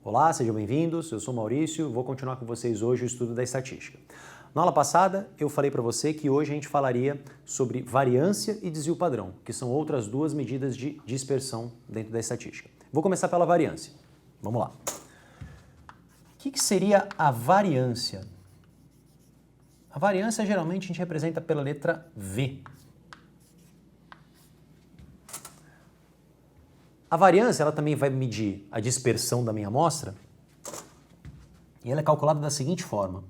Olá, sejam bem-vindos, eu sou Maurício, vou continuar com vocês hoje o estudo da estatística. Na aula passada, eu falei para você que hoje a gente falaria sobre variância e desvio padrão, que são outras duas medidas de dispersão dentro da estatística. Vou começar pela variância. Vamos lá. O que seria a variância? A variância geralmente a gente representa pela letra V. A variância ela também vai medir a dispersão da minha amostra e ela é calculada da seguinte forma.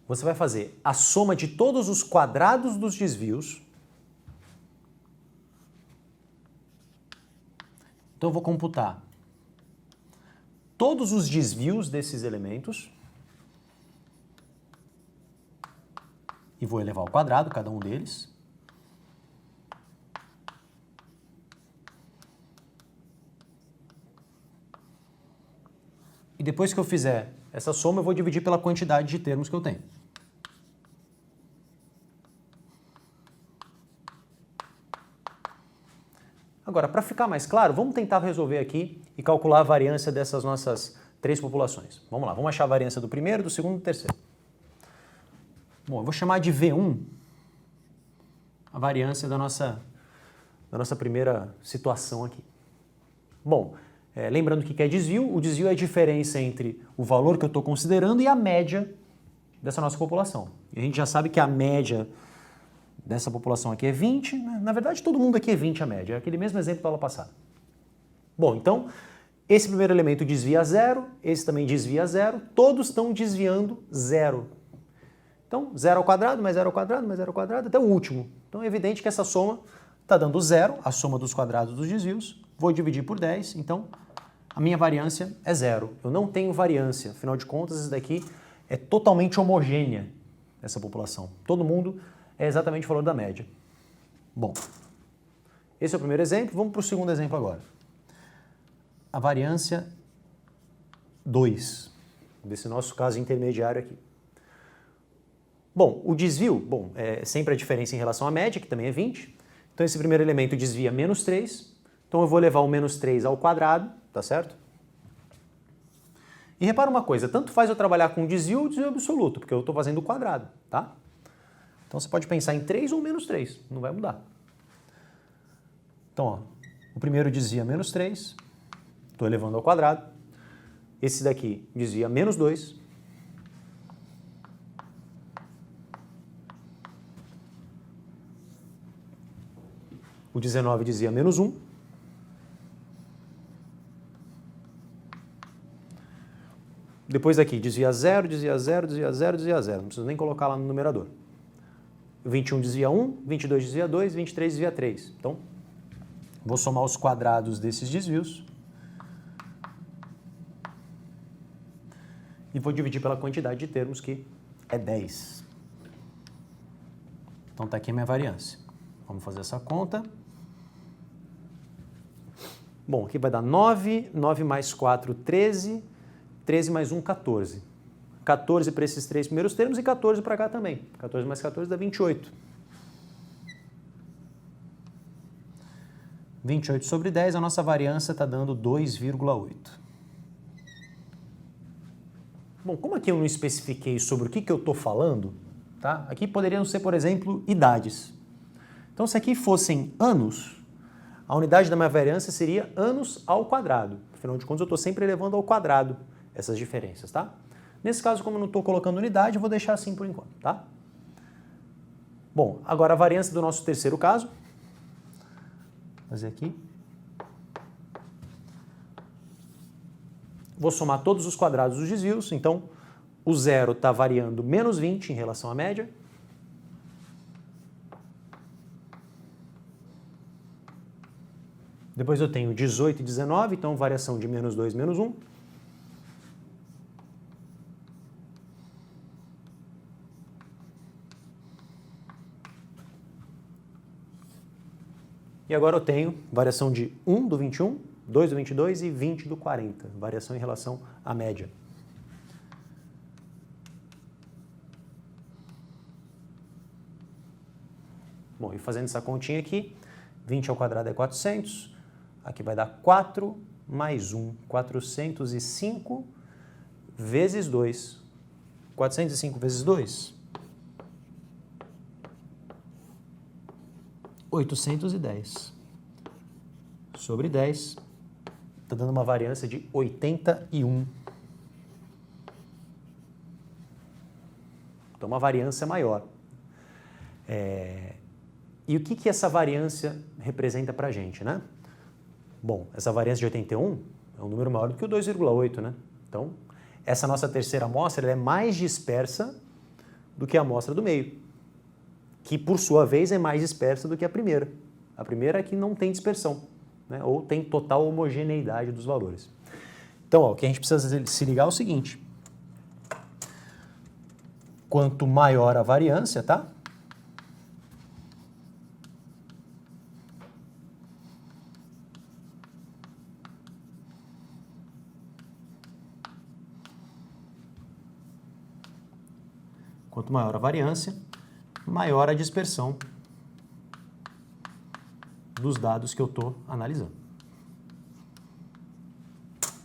Você vai fazer a soma de todos os quadrados dos desvios. Então eu vou computar todos os desvios desses elementos e vou elevar ao quadrado cada um deles. E depois que eu fizer essa soma, eu vou dividir pela quantidade de termos que eu tenho. Agora, para ficar mais claro, vamos tentar resolver aqui e calcular a variância dessas nossas três populações. Vamos lá, vamos achar a variância do primeiro, do segundo e do terceiro. Bom, eu vou chamar de V1 a variância da nossa primeira situação aqui. Bom, lembrando o que é desvio, o desvio é a diferença entre o valor que eu estou considerando e a média dessa nossa população. E a gente já sabe que a média dessa população aqui é 20, né? Na verdade todo mundo aqui é 20 a média, é aquele mesmo exemplo da aula passada. Bom, então, esse primeiro elemento desvia zero, esse também desvia zero, todos estão desviando zero. Então, zero ao quadrado, mais zero ao quadrado, mais zero ao quadrado, até o último. Então é evidente que essa soma está dando zero, a soma dos quadrados dos desvios, vou dividir por 10, então a minha variância é zero. Eu não tenho variância, afinal de contas, isso daqui é totalmente homogênea, essa população. Todo mundo é exatamente o valor da média. Bom, esse é o primeiro exemplo, vamos para o segundo exemplo agora. A variância 2, desse nosso caso intermediário aqui. Bom, o desvio, é sempre a diferença em relação à média, que também é 20. Então esse primeiro elemento desvia menos 3, então eu vou levar o menos 3 ao quadrado, tá certo? E repara uma coisa, tanto faz eu trabalhar com desvio ou desvio absoluto, porque eu estou fazendo o quadrado, tá? Então você pode pensar em 3 ou menos 3, não vai mudar. Então, ó, o primeiro desvia menos 3, estou elevando ao quadrado. Esse daqui desvia menos 2. O 19 desvia menos 1. Depois daqui, desvia 0, desvia 0, desvia 0, desvia 0. Não preciso nem colocar lá no numerador. 21 desvia 1, 22 desvia 2, 23 desvia 3. Então, vou somar os quadrados desses desvios. E vou dividir pela quantidade de termos, que é 10. Então, está aqui a minha variância. Vamos fazer essa conta. Bom, aqui vai dar 9, 9 mais 4, 13, 13 mais 1, 14. 14 para esses três primeiros termos e 14 para cá também. 14 mais 14 dá 28. 28 sobre 10, a nossa variância está dando 2,8. Bom, como aqui eu não especifiquei sobre o que eu estou falando, tá? Aqui poderiam ser, por exemplo, idades. Então, se aqui fossem anos, a unidade da minha variância seria anos ao quadrado. Afinal de contas, eu estou sempre elevando ao quadrado essas diferenças, tá? Nesse caso, como eu não estou colocando unidade, eu vou deixar assim por enquanto, tá? Bom, agora a variância do nosso terceiro caso. Vou fazer aqui. Vou somar todos os quadrados dos desvios, então o zero está variando menos 20 em relação à média. Depois eu tenho 18 e 19, então variação de menos 2, menos 1. E agora eu tenho variação de 1 do 21, 2 do 22 e 20 do 40. Variação em relação à média. Bom, e fazendo essa continha aqui, 20 ao quadrado é 400, aqui vai dar 4 mais 1, 405 vezes 2. 405 vezes 2, 810. Sobre 10, está dando uma variância de 81. Então, uma variância maior. E o que essa variância representa para a gente, né? Bom, essa variância de 81 é um número maior do que o 2,8, né? Então, essa nossa terceira amostra ela é mais dispersa do que a amostra do meio, que, por sua vez, é mais dispersa do que a primeira. A primeira é que não tem dispersão, né? Ou tem total homogeneidade dos valores. Então, ó, o que a gente precisa se ligar é o seguinte. Quanto maior a variância, tá? Quanto maior a variância, maior a dispersão dos dados que eu estou analisando.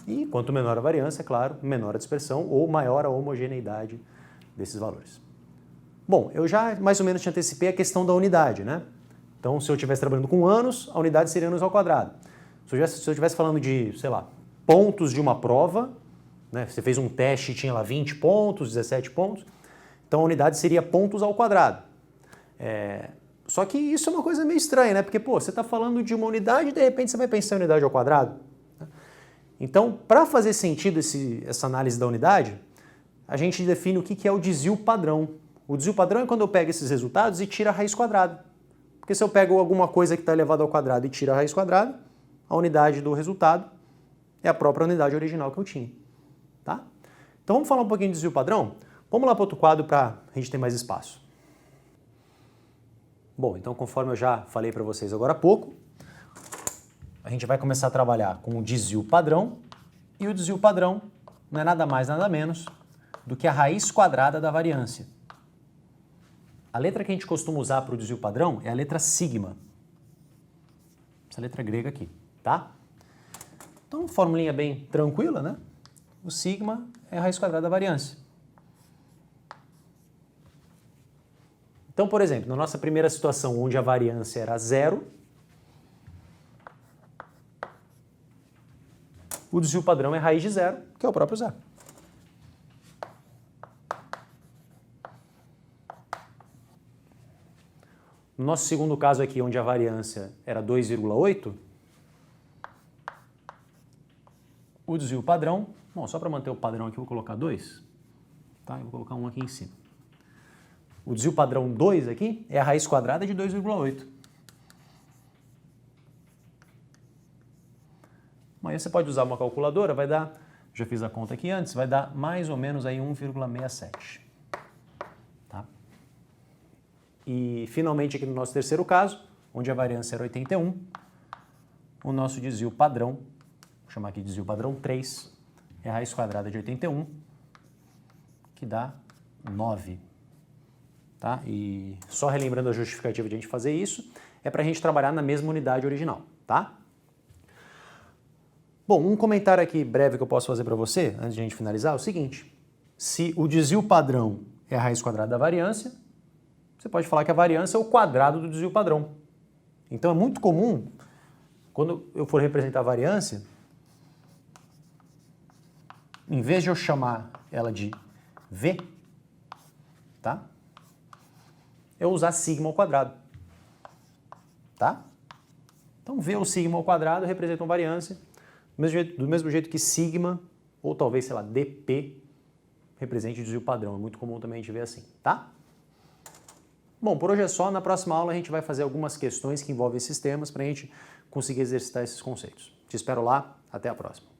E quanto menor a variância, é claro, menor a dispersão ou maior a homogeneidade desses valores. Bom, eu já mais ou menos te antecipei a questão da unidade, né? Então, se eu estivesse trabalhando com anos, a unidade seria anos ao quadrado. Se eu estivesse falando de, sei lá, pontos de uma prova, né? Você fez um teste e tinha lá 20 pontos, 17 pontos, então a unidade seria pontos ao quadrado. Só que isso é uma coisa meio estranha, né? Porque, pô, você está falando de uma unidade e de repente você vai pensar em unidade ao quadrado. Então, para fazer sentido essa análise da unidade, a gente define o que é o desvio padrão. O desvio padrão é quando eu pego esses resultados e tiro a raiz quadrada. Porque se eu pego alguma coisa que está elevada ao quadrado e tiro a raiz quadrada, a unidade do resultado é a própria unidade original que eu tinha. Tá? Então vamos falar um pouquinho de desvio padrão? Vamos lá para outro quadro para a gente ter mais espaço. Bom, então conforme eu já falei para vocês agora há pouco, a gente vai começar a trabalhar com o desvio padrão, e o desvio padrão não é nada mais, nada menos do que a raiz quadrada da variância. A letra que a gente costuma usar para o desvio padrão é a letra sigma. Essa letra grega aqui, tá? Então, formulinha bem tranquila, né? O sigma é a raiz quadrada da variância. Então, por exemplo, na nossa primeira situação, onde a variância era 0, o desvio padrão é raiz de 0, que é o próprio 0. No nosso segundo caso aqui, onde a variância era 2,8, o desvio padrão, bom, só para manter o padrão aqui, eu vou colocar 2, tá? Eu vou colocar um aqui em cima. O desvio padrão 2 aqui é a raiz quadrada de 2,8. Aí você pode usar uma calculadora, vai dar, já fiz a conta aqui antes, vai dar mais ou menos aí 1,67. Tá? E finalmente aqui no nosso terceiro caso, onde a variância era 81, o nosso desvio padrão, vou chamar aqui de desvio padrão 3, é a raiz quadrada de 81, que dá 9. Tá? E só relembrando a justificativa de a gente fazer isso, é para a gente trabalhar na mesma unidade original, tá? Bom, um comentário aqui breve que eu posso fazer para você, antes de a gente finalizar, é o seguinte. Se o desvio padrão é a raiz quadrada da variância, você pode falar que a variância é o quadrado do desvio padrão. Então é muito comum, quando eu for representar a variância, em vez de eu chamar ela de V, tá? Eu usar sigma ao quadrado. Tá? Então V ou sigma ao quadrado representam variância, do mesmo jeito que sigma, ou talvez, sei lá, dp, represente o desvio padrão. É muito comum também a gente ver assim, tá? Bom, por hoje é só. Na próxima aula a gente vai fazer algumas questões que envolvem esses temas para a gente conseguir exercitar esses conceitos. Te espero lá. Até a próxima.